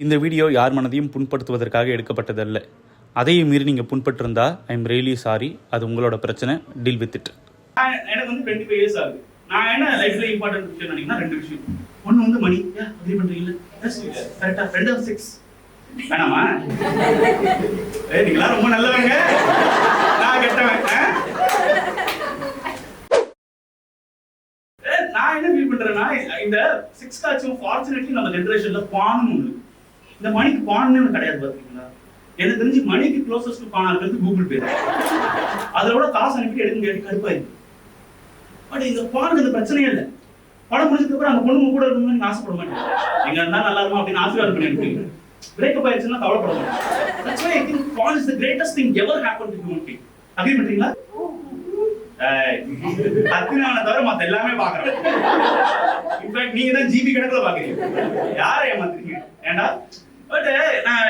இந்த வீடியோ யார் மனதையும் புண்படுத்துவதற்காக எடுக்கப்பட்டதல்ல. அதையும் மீறி நீங்கள் புண்பட்டிருந்தா ஐ எம் ரியலி சாரி. அது உங்களோட பிரச்சனை. Deal with it. எனக்கு வந்து 25 இயர்ஸ் ஆகுது. நான் என்ன லைஃப்ல இம்பார்ட்டன்ட் விஷயம் நினைக்கிறேன்னா 2 விஷயம். ஒன்று வந்து மணி. அக்ரி பண்றீங்களா? கரெக்டா. 2 6 வேணாமா? நீங்களா ரொம்ப நல்லவங்க, நான் கெட்டவன். நான் என்ன ஃபீல் பண்றேன்னா, இந்த 6 காச்சும் ஃபார்ச்சுனேட்லி நம்ம ஜெனரேஷன்ல பான்னு ஒண்ணு. இந்த மணிக்கு பான்னு ஒண்ணு கிடையாது பாத்தீங்களா? எனக்கு தெரிஞ்சு மணிக்கு க்ளோசஸ்ட் பானா இருக்கிறது கூகுள் பே. அதோட காசு அனுப்பி எடுக்க கேட்டு கடுப்பாயிருக்கு. பட் இந்த பானுக்கு அந்த பிரச்சனையே இல்லை. படம் முடிச்சதுக்கு அப்புறம் அந்த பொண்ணு கூட இருக்கணும்னு நீங்க ஆசைப்பட மாட்டீங்க. எங்க இருந்தா நல்லா இருக்கும் அப்படின்னு ஆசீர்வாதம் பண்ணி அனுப்புவீங்க. பிரேக்கப் ஆயிடுச்சுன்னா கவலைப்பட மாட்டீங்க. That's why I think porn is the greatest thing ever happened to human being. Agree பண்றீங்களா? அத்தினாவனை தவிர மத்த எல்லாமே பாக்குறேன். இன்ஃபேக்ட் நீங்க தான் ஜிபி கணக்குல பாக்குறீங்க. யாரை ஏமாத்துறீங்க? ஏண்டா? பட்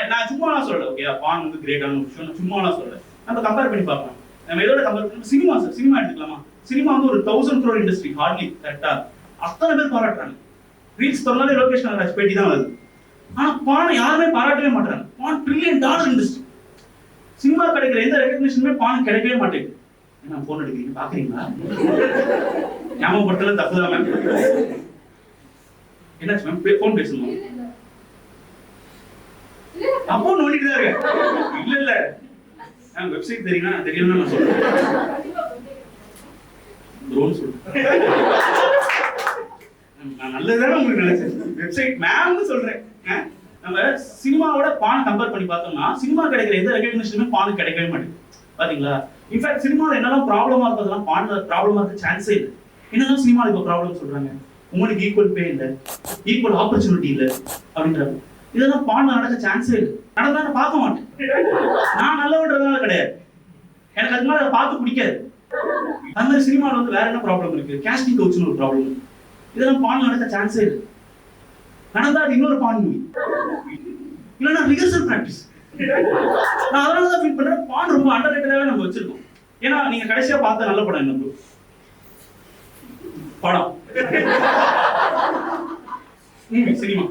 நான் சும்மாலாம் சொல்லல. ஓகே, பான் வந்து கிரேட்டான விஷயம். சும்மாலாம் சொல்லல. நம்ம கம்பேர் பண்ணி பார்க்கலாம். நம்ம எதோட கம்பேர் பண்ணி சினிமா எடுத்துக்கலாமா? சினிமா வந்து ஒரு 1000 crore இண்டஸ்ட்ரி ஹார்ட்லி. கரெக்டா? அத்தனை பேர் பாராட்டுறாங்க. ரீல்ஸ் தொடர்ந்தாலே லோகேஷ் கனகராஜ் பேட்டி தான் வருது. ஆனா பானை யாருமே பாராட்டவே மாட்டாங்க. பான் $1 trillion இண்டஸ்ட்ரி. சினிமா கிடைக்கிற எந்த ரெகக்னிஷனுமே பான் கிடைக்கவே மாட்டேங்குது. என்ன போன் எடுக்கிறீங்க பாக்குறீங்களா? ஞாபகப்படுத்தல தப்புதான் மேம். என்னாச்சு மேம்? போன் பேசணும். அப்போ நோண்டிட்டு தான் இருக்க. இல்ல வெப்சைட் தெரியுமா? தெரியலன்னு நான் சொல்றேன். ட்ரோன் சொல்றேன். நான் நல்லதுதானே உங்களுக்கு நினைச்சேன். வெப்சைட் மேம்னு சொல்றேன். நம்ம சினிமாவோட பான் கம்பேர் பண்ணி பார்த்தோம்னா சினிமா கிடைக்கிற எந்த ரெகக்னிஷனுமே பானுக்கு கிடைக்கவே மாட்டேங்குது. பாத்தீங்களா? இன்ஃபேக்ட் சினிமாவில் என்னெல்லாம் ப்ராப்ளமா இருக்கிறதெல்லாம் பான்ல ப்ராப்ளமா இருக்க சான்ஸே இல்லை. என்னதான் சினிமாவில் இப்போ ப்ராப்ளம் சொல்றாங்க, உங்களுக்கு ஈக்குவல் பே இல்லை, ஈக்குவல் ஆப்பர்ச்சுனிட்டி இல்லை அப்படின்றாங்க. இதெல்லாம் பான்ல நடக்க சான்ஸே இல்லை. நடந்தா நான் பார்க்க மாட்டேன். நான் நல்லவன்றதுனால கிடையாது, எனக்கு அது மாதிரி அதை பார்த்து பிடிக்காது. அந்த மாதிரி சினிமாவில் வந்து வேற என்ன ப்ராப்ளம் இருக்கு? கேஸ்டிங் கவுச்னு ஒரு ப்ராப்ளம் இருக்கு. இதெல்லாம் பான்ல நடக்க சான்ஸே இல்லை. நடந்தா அது இன்னொரு பான் மூவி, இல்லைன்னா ரிஹர்சல் பிராக்டிஸ். நான் அதனாலதான் ஃபீல் பண்றேன் பான் ரொம்ப அண்டர்ரேட்டடாவே நம்ம வச்சிருக்கோம். ஏன்னா நீங்க கடைசியா பார்த்த நல்ல படம் என்ன? படம் சினிமா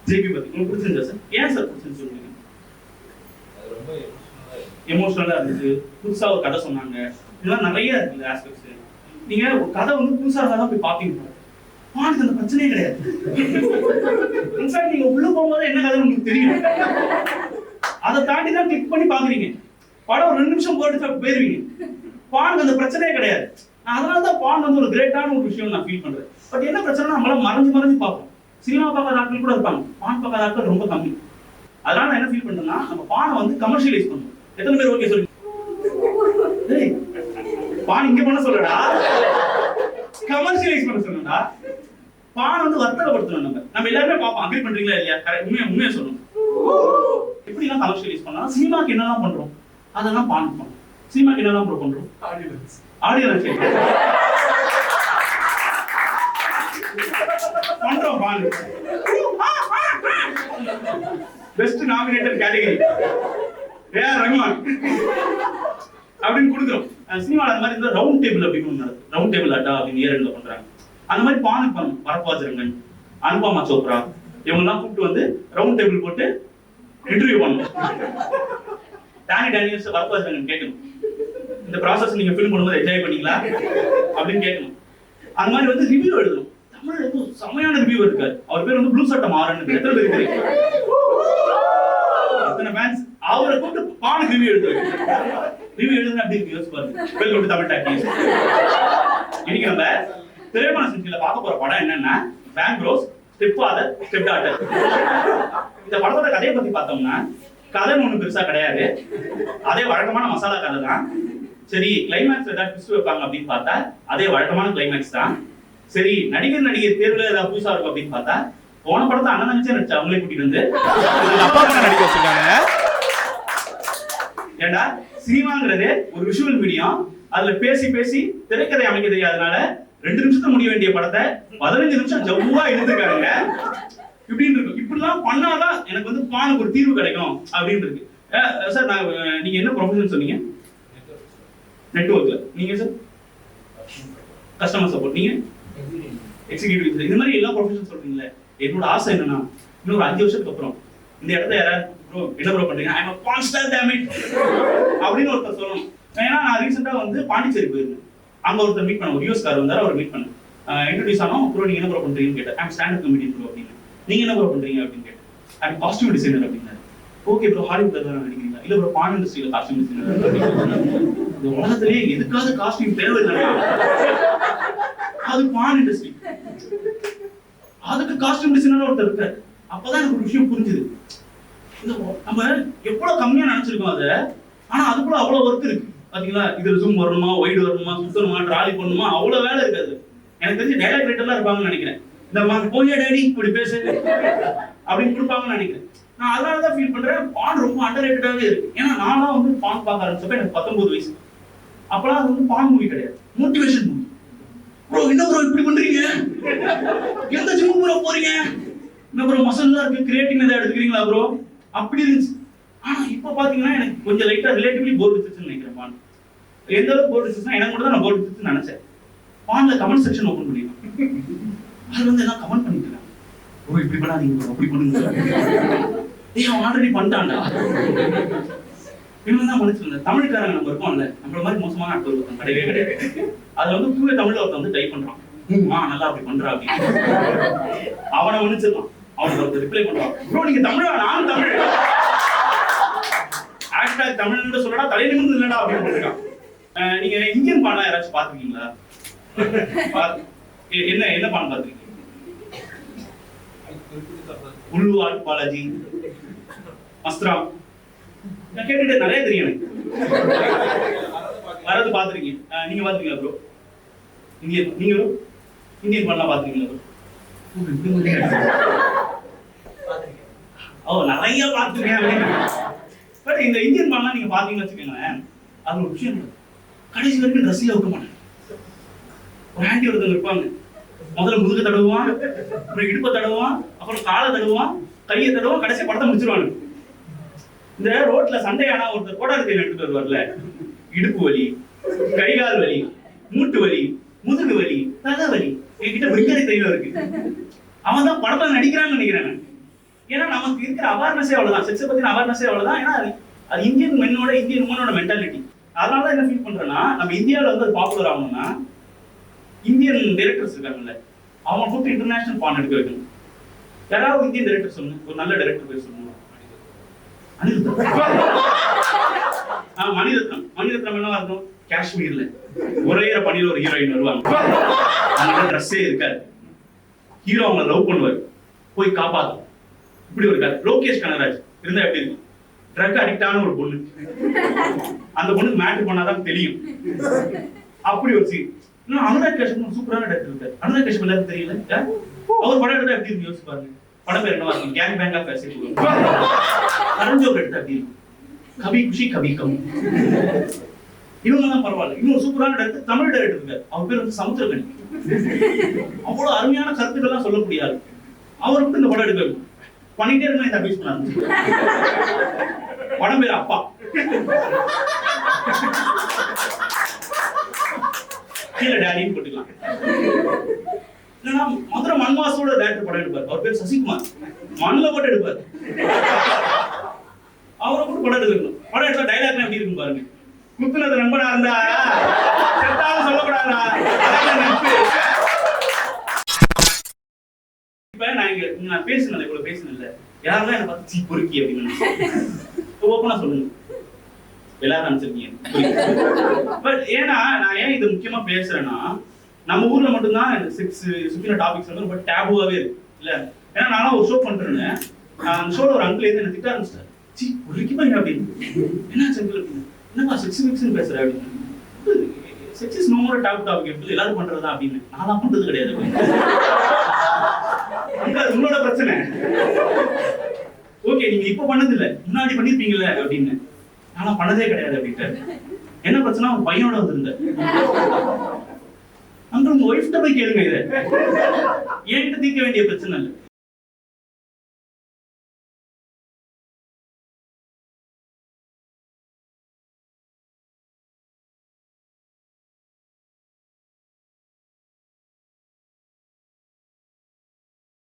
ஜேபி பத்தி உங்களுக்கு பிடிச்சிருந்தா சார்? ஏன் சார் பிடிச்சிருந்து சொல்றீங்க? ரொம்ப எமோஷனலா இருந்துச்சு. புதுசா ஒரு கதை சொன்னாங்க. இதெல்லாம் நிறைய இருக்கு ஆஸ்பெக்ட்ஸ். நீங்க ஒரு கதை வந்து புதுசா இருந்தாலும் போய் பாப்பீங்க. பானுக்கு அந்த பிரச்சனையே கிடையாது. இன்ஃபேக்ட் நீங்க உள்ள போகும்போது என்ன கதை உங்களுக்கு தெரியும். அதை தாண்டி தான் கிளிக் பண்ணி பாக்குறீங்க. படம் 2 நிமிஷம் போட்டு போயிருவீங்க. பானுக்கு அந்த பிரச்சனையே கிடையாது. அதனாலதான் பான் வந்து ஒரு கிரேட்டான ஒரு விஷயம் நான் ஃபீல் பண்றேன். பட் என்ன பிரச்சனை, நம்மள மறைஞ்சு பார்ப்போம். சினிமா பார்க்காத ஆட்கள் கூட இருப்பாங்க, பான் பார்க்காத ஆட்கள் ரொம்ப கம்மி. அதனால நான் என்ன ஃபீல் பண்றேன்னா, நம்ம பானை வந்து கமர்ஷியலைஸ் பண்ணணும். எத்தனை பேர் ஓகே சொல்லி பான் இங்க பண்ண சொல்லடா, கமர்ஷியலைஸ் பண்ண சொல்லணும்டா. பான் வந்து வர்த்தகப்படுத்தணும். நம்ம எல்லாருமே பார்ப்போம். அக்ரி பண்றீங்களா இல்லையா? உண்மையா சொல்லணும். எப்படி எல்லாம் கமர்ஷியலைஸ் பண்ணலாம்? சினிமாக்கு என்னெல்லாம் பண்றோம் அதெல்லாம் பான் பண்ணணும். சினிமாக்கு என்னெல்லாம் பண்றோம்? ஆடியன்ஸ் பண்றோம். பான் best nominated category AR Rahman அப்படின்னு கொடுக்குறோம். சினிமாவில் அந்த மாதிரி இந்த ரவுண்ட் டேபிள் அப்படின்னு ஒன்று நடக்குது. ரவுண்ட் டேபிள் அட்டா அப்படின்னு இயர்ல பண்றாங்க. அந்த மாதிரி பானுக்கு பண்ணணும். வரப்பாஜரங்கன், அனுபமா சோப்ரா இவங்கெல்லாம் கூப்பிட்டு வந்து ரவுண்ட் டேபிள் போட்டு இன்டர்வியூ பண்ணணும். டேனியல்ஸ் வரப்பாஜரங்கன் கேட்கணும், இந்த ப்ராசஸ் நீங்க ஃபில்ம் பண்ணும்போது என்ஜாய் பண்ணீங்களா அப்படின்னு கேட்கணும். அந்த மாதிரி வந்து ரிவ்யூ எழுதணும். தமிழ்ல வந்து செமையான ரிவ்யூ இருக்காரு. அவர் பேர் வந்து ப்ளூ சட்டை மாறன். எத்தனை பேர் தெரியும்? எத்தனை ஃபேன்ஸ் அவரை கூப்பிட்டு பானுக்கு ரிவ்யூ எழுதுறாங்க. ரிவ்யூ எழுதுனா அப்படி இருக்கு, யோசிச்சு பாருங்க. Welcome to Tamil talkies. இன்னைக்கு நம்ம திரைப்பட சினிமால பார்க்க போற படம் என்னன்னா Bang Bros stepfather stepdaughter. இந்த படத்தோட கதையை பத்தி பார்த்தோம்னா கதைன்னு ஒண்ணு பெருசா கிடையாது. அதே வழக்கமான மசாலா கதை தான். சரி, கிளைமேக்ஸ் ஏதாவது ட்விஸ்ட் வைப்பாங்க அப்படின்னு பார்த்தா அதே வழக்கமான கிளைமேக்ஸ் தான். சரி, நடிகர் தேர்வுல ஏதாவது புதுசா இருக்கும் அப்படின்னு பார்த்தா போன படத்தை அண்ணன் நினைச்சே நடிச்சு அவங்களே கூட்டிட்டு வந்து அப்பா படம் நடிக்க வச்சிருக்காங்க. ஏண்டா, சினிமாங்கிறது ஒரு விஷுவல் மீடியம். அதுல பேசி திரைக்கதை அமைக்க தெரியாதனால 2 நிமிஷத்துல முடிய வேண்டிய படத்தை 15 நிமிஷம் ஜவ்வா எடுத்துக்காருங்க. இப்படின்னு இருக்கும். இப்படிலாம் பண்ணாதான் எனக்கு வந்து பானுக்கு ஒரு தீர்வு கிடைக்கும் அப்படின்னு இருக்கு. சார், நீங்க என்ன ப்ரொஃபஷன் சொன்னீங்க? நெட்வொர்க்ல. நீங்க சார்? Customer support. நீங்க எக்ஸிகியூட்டிவ். இந்த மாதிரி எல்லா ப்ரொஃபஷன் சொல்றீங்களே. என்னோட ஆசை என்னன்னா இன்னொரு 5 வருஷத்துக்கு அப்புறம் இந்த இடத்துல யாராவது ப்ரோ என்ன ப்ரோ பண்றீங்க ஐ அம் கான்ஸ்டன்ட் டேம் இட் அப்படின்னு ஒருத்தர் சொல்லணும். ஏன்னா நான் ரீசெண்டா வந்து பாண்டிச்சேரி போயிருந்தேன். அங்க ஒருத்தர் மீட் பண்ண ஒரு யூஎஸ் கார் வந்தாரு, அவர் மீட் பண்ணேன். இன்ட்ரோடியூஸ் ஆனோம். ப்ரோ நீங்க என்ன ப்ரோ பண்றீங்கன்னு கேட்டேன். I'm stand up comedian bro அப்படின்னு. நீங்க என்ன ப்ரோ பண்றீங்க அப்படின்னு கேட்டேன். ஐம் காஸ்டியூம் டிசைனர் அப்படின்னாரு. ஓகே ப்ரோ ஹாலிவுட்ல தான் நடிக்கிறீங்களா? இல்ல ப்ரோ பான் இண்டஸ்ட்ரியில காஸ்டியூம் டிசைனர். இந்த உலகத்திலேயே எதுக்காவது காஸ்டியூம் தேவையில்லைன்னா அது பான் இண்டஸ்ட்ரி. அதுக்கு காஸ்டியூம் டிசைனர் ஒருத்தர் இருக்காரு. அப்பதான் எனக்கு ஒரு விஷயம் புரிஞ்சுது. நம்ம எவ்வளவு கம்மியா நினைச்சிருக்கோம் அதை, ஆனா அதுக்குள்ள அவ்வளவு ஒர்க் இருக்கு பாத்தீங்களா. இதுல ஜூம் வரணுமா, வைடு வரணுமா, சுத்தணுமா, ட்ராலி பண்ணணுமா, அவ்வளவு வேலை இருக்காது. எனக்கு தெரிஞ்சு டைலாக் ரைட்டர்லாம் இருப்பாங்கன்னு நினைக்கிறேன். இந்த போய் டேடி இப்படி பேசு அப்படின்னு கொடுப்பாங்கன்னு நினைக்கிறேன். நான் அதனாலதான் ஃபீல் பண்றேன் பான் ரொம்ப அண்டர் ரேட்டடாவே இருக்கு. ஏன்னா நான்லாம் வந்து பான் பார்க்க ஆரம்பிச்சப்ப எனக்கு 19 வயசு. அப்பெல்லாம் அது வந்து பான் மூவி கிடையாது, மோட்டிவேஷன் மூவி. ப்ரோ என்ன ப்ரோ இப்படி பண்றீங்க, எந்த ஜிம் ப்ரோ போறீங்க, என்ன ப்ரோ மசல்லாம் இருக்கு, கிரியேட்டிங் ஏதாவது எடுத்துக்கிறீங்களா ப்ரோ, அப்படி இருந்துச்சு. ஆனா இப்ப பாத்தீங்கன்னா எனக்கு கொஞ்சம் லைட்டா ரிலேட்டிவ்லி போர் அடிச்சுன்னு நினைக்கிறேன். பான் எந்த அளவுக்கு போர் அடிச்சுன்னா எனக்கு மட்டும் தான் நான் போர் அடிச்சுன்னு நினைச்சேன். பான்ல கமெண்ட் செக்ஷன் ஓபன் பண்ணிருக்கேன். அது வந்து எல்லாம் கமெண்ட் பண்ணிக்கிறேன். ஓ இப்படி பண்ணாதீங்க ப்ரோ, அப்படி பண்ணுங்க. ஏய் அவன் ஆல்ரெடி பண்ணிட்டான்டா. இவன் மனுஷன் தமிழ்காரங்க நம்ம இருக்கோம்ல, நம்மள மாதிரி மோசமான ஆட்கள் ஒருத்தன் கிடையவே கிடையாது. அதுல வந்து தூய தமிழ்ல ஒருத்தன் வந்து டைப் பண்றான், நல்லா அப்படி பண்றா அப்படின்னு. அவனை மன்னிச்சிடலாம். அவனுக்கு ஒருத்தர் ரிப்ளை பண்றான், ப்ரோ நீங்க தமிழா, நானும் தமிழ், ஹேஷ்டாக் தமிழ்னு சொல்லடா, தலையில இருந்து இல்லடா அப்படின்னு போட்டிருக்கான். நீங்க இந்தியன் பானா யாராச்சும் பாத்துருக்கீங்களா? என்ன என்ன பான் பாத்துருக்கீங்க? உள்வாட் பாலாஜி, மஸ்திராம், நான் கேட்டுட்டு நிறைய தெரியும் எனக்கு. வரது பாத்துருக்கீங்க, நீங்க பாத்துருக்கீங்களா ப்ரோ? இந்தியன் நீங்க ப்ரோ இந்தியன் பான்லாம் பாத்துருக்கீங்களா ப்ரோ? ஓ நிறைய பாத்துருக்கேன். பட் இந்த இந்தியன் பான்லாம் நீங்க பாத்தீங்கன்னு வச்சுக்கோங்களேன், அது ஒரு விஷயம் கடைசி வரைக்கும் ட்ரெஸ்ல வைக்க மாட்டேன். ஒரு ஆண்டி ஒருத்தவங்க இருப்பாங்க, முதல்ல முதுக தடவுவான், அப்புறம் இடுப்பை தடவுவான், அப்புறம் காலை தடவுவான், கையை தடவுவான், கடைசியா படத்தை முடிச்சிருவாங்க. இந்த ரோட்ல சண்டை ஆனா ஒருத்தர் கோடாரி தையல் எடுத்துட்டு வருவார்ல, இடுப்பு வலி, கைகால் வலி, மூட்டு வலி, முதுகு வலி, தலை வலி, என்கிட்ட விக்கரை தையல் இருக்கு. அவன் தான் படத்துல நடிக்கிறான்னு நினைக்கிறேன். ஏன்னா நமக்கு இருக்கிற அவேர்னஸே அவ்வளவுதான், செக்ஸை பத்தின அவேர்னஸே அவ்வளவுதான். ஏன்னா அது இந்தியன் மென்னோட, இந்தியன் உமனோட மென்டாலிட்டி. அதனாலதான் என்ன ஃபீல் பண்றேன்னா, நம்ம இந்தியாவில வந்து பாப்புலர் ஆகணும்னா இந்தியன் டைரக்டர்ஸ் இருக்காங்கல்ல, அவங்க கூப்பிட்டு இன்டர்நேஷனல் பான் எடுக்க வைக்கணும். யாராவது இந்தியன் டைரக்டர் சொல்லுங்க, ஒரு நல்ல டைரக்டர் பேர் சொல்லுங்க. மணிரத்னம். மணிரத்னம் என்னவா இருக்கும், காஷ்மீர்ல ஒரே பணியில ஒரு ஹீரோயின் வருவாங்க, அவங்க ட்ரெஸ்ஸே இருக்காது, ஹீரோ அவங்க லவ் பண்ணுவாரு, போய் காப்பாத்தும். இப்படி ஒரு கதை. லோகேஷ் கனகராஜ் இருந்தா எப்படி இருக்கும், ட்ரக் அடிக்டான ஒரு பொண்ணு, அந்த பொண்ணுக்கு மேட்ரு பண்ணாதான் தெரியும், அப்படி ஒரு சீன். இன்னும் அனுராக் காஷ்யப் சூப்பரான டைரக்டர் இருக்காரு. அனுராக் காஷ்யப் எல்லாருக்கும் தெரியல, அவர் படம் எடுத்தா எப்படி இருக்கு யோசிச்சு பாருங்க. படம் பேர் என்னவா இருக்கும், கேங் பேங் ஆஃப் வாசேபுரம். கரஞ்சோர் எடுத்தா எப்படி இருக்கும், கபி குஷி கபி கம். இவங்கெல்லாம் பரவாயில்ல. இன்னும் சூப்பரான டைரக்டர் தமிழ் டைரக்டர் இருக்காரு, அவர் பேர் வந்து சமுத்திரகனி. அவ்வளவு அருமையான கருத்துக்கள்லாம் சொல்ல முடியாது. அவர் மட்டும் இந்த படம் எடுக்க பண்ணிட்டே இருந்தா இந்த அபியூஸ் பண்ணாரு. படம் பேர் அப்பா, கீழே டேடின்னு போட்டுக்கலாம். இல்லைன்னா மதுரை மண்வாசோட டேரக்டர் படம் எடுப்பார், அவர் பேர் சசிகுமார், மண்ணில் போட்டு எடுப்பார். அவரை கூட படம் எடுக்கணும். படம் எடுத்தா டைலாக்லாம் எப்படி இருக்கும் பாருங்க, குத்துனது நண்பனா இருந்தா செத்தாலும் சொல்லக்கூடாதா. இப்ப நான் பேசினேன், இவ்வளவு பேசினேன்ல, யாரெல்லாம் என்ன பார்த்து சீ பொறுக்கி அப்படின்னு ஓப்பனா சொல்லுங்க, எல்லாரும் நினைச்சிருக்கீங்க. பட் ஏன்னா நான் ஏன் இது முக்கியமா பேசுறேன்னா, நம்ம ஊர்ல மட்டும்தான் செக்ஸ் சுத்தின டாபிக்ஸ் வந்து ரொம்ப டேபுவாவே இருக்கு இல்ல. ஏன்னா நானும் ஒரு ஷோ பண்றேன், அந்த ஷோல ஒரு அங்கிள் என்ன திட்ட ஆரம்பிச்சிட்டாரு, சீ பொறுக்கிப்பா அப்படின்னு. என்ன செங்கிள் அப்படின்னு, என்னப்பா செக்ஸ் மிக்ஸ்ன்னு பேசுற அப்படின்னு. Sex is no more top topic, எப்படி எல்லாரும் பண்றதா அப்படின்னு. நான் பண்றது கிடையாது. அது உங்களோட பிரச்சனை. ஓகே நீங்க இப்ப பண்ணது இல்ல, முன்னாடி பண்ணிருப்பீங்கல்ல அப்படின்னு. ஆனா பண்ணதே கிடையாது அப்படின்ட்டு. என்ன பிரச்சனை, ஒரு பையனோட வந்திருந்த அங்க உங்க ஒய்ஃப்ட போய் கேளுங்க, இதை என்கிட்ட தீர்க்க வேண்டிய பிரச்சனை இல்லை.